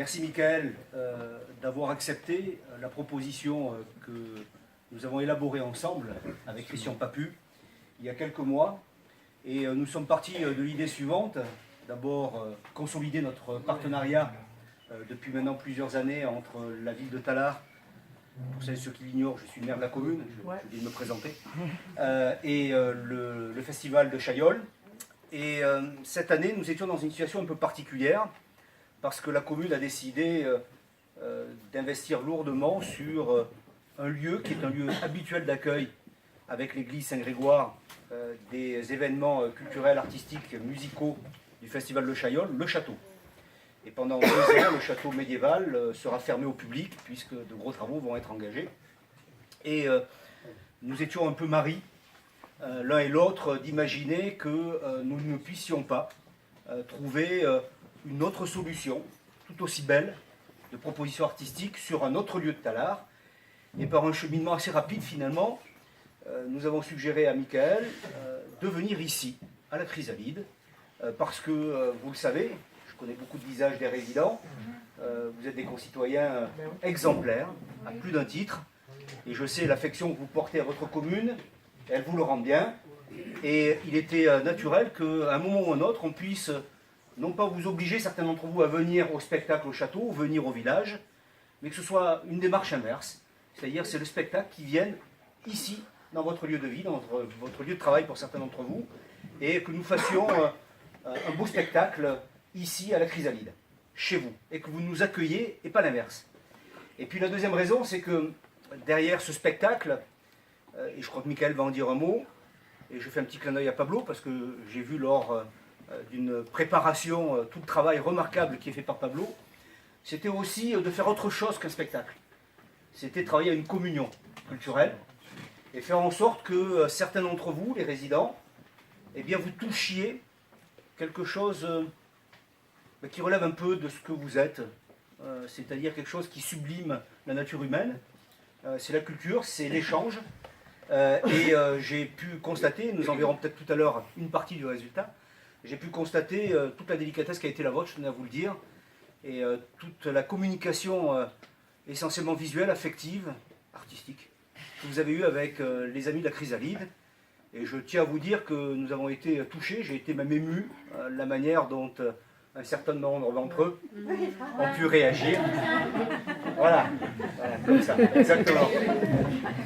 Merci Michael d'avoir accepté la proposition que nous avons élaborée ensemble avec Christian Papu il y a quelques mois. Et nous sommes partis de l'idée suivante, d'abord consolider notre partenariat depuis maintenant plusieurs années entre la ville de Tallard, pour celles et ceux qui l'ignorent, je suis maire de la commune, je viens de me présenter, et le festival de Chaillol. Et cette année, nous étions dans une situation un peu particulière, parce que la commune a décidé d'investir lourdement sur un lieu qui est un lieu habituel d'accueil avec l'église Saint-Grégoire des événements culturels, artistiques, musicaux du festival de Chaillol, le château. Et pendant 2 ans, le château médiéval sera fermé au public puisque de gros travaux vont être engagés. Et nous étions un peu maris, l'un et l'autre, d'imaginer que nous ne puissions pas trouver une autre solution, tout aussi belle, de proposition artistique sur un autre lieu de Tallard. Et par un cheminement assez rapide, finalement, nous avons suggéré à Michael de venir ici, à la Chrysalide, parce que, vous le savez, je connais beaucoup de visages des résidents, vous êtes des concitoyens exemplaires, à plus d'un titre, et je sais l'affection que vous portez à votre commune, elle vous le rend bien, et il était naturel qu'à un moment ou à un autre, on puisse non pas vous obliger, certains d'entre vous, à venir au spectacle au château, ou venir au village, mais que ce soit une démarche inverse, c'est-à-dire c'est le spectacle qui vienne ici, dans votre lieu de vie, dans votre lieu de travail pour certains d'entre vous, et que nous fassions un beau spectacle ici à la Chrysalide, chez vous, et que vous nous accueilliez, et pas l'inverse. Et puis la deuxième raison, c'est que derrière ce spectacle, et je crois que Michael va en dire un mot, et je fais un petit clin d'œil à Pablo, parce que j'ai vu lors d'une préparation, tout le travail remarquable qui est fait par Pablo, c'était aussi de faire autre chose qu'un spectacle. C'était travailler à une communion culturelle, et faire en sorte que certains d'entre vous, les résidents, eh bien vous touchiez quelque chose qui relève un peu de ce que vous êtes, c'est-à-dire quelque chose qui sublime la nature humaine, c'est la culture, c'est l'échange, et j'ai pu constater, nous en verrons peut-être tout à l'heure une partie du résultat, j'ai pu constater toute la délicatesse qui a été la vôtre, je tenais à vous le dire, et toute la communication essentiellement visuelle, affective, artistique, que vous avez eue avec les amis de la Chrysalide. Et je tiens à vous dire que nous avons été touchés, j'ai été même ému, la manière dont un certain nombre d'entre eux ont pu réagir. Voilà, comme ça, exactement.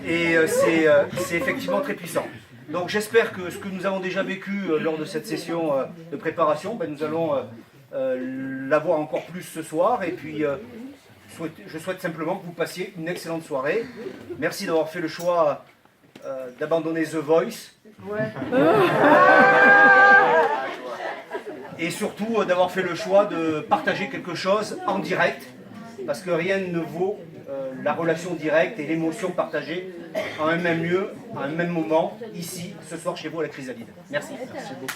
Et c'est effectivement très puissant. Donc j'espère que ce que nous avons déjà vécu lors de cette session de préparation, nous allons l'avoir encore plus ce soir. Et puis je souhaite simplement que vous passiez une excellente soirée. Merci d'avoir fait le choix d'abandonner The Voice. Ouais. Et surtout d'avoir fait le choix de partager quelque chose en direct, parce que rien ne vaut la relation directe et l'émotion partagée en un même lieu, à un même moment, ici, ce soir chez vous à la Chrysalide. Merci. Merci beaucoup.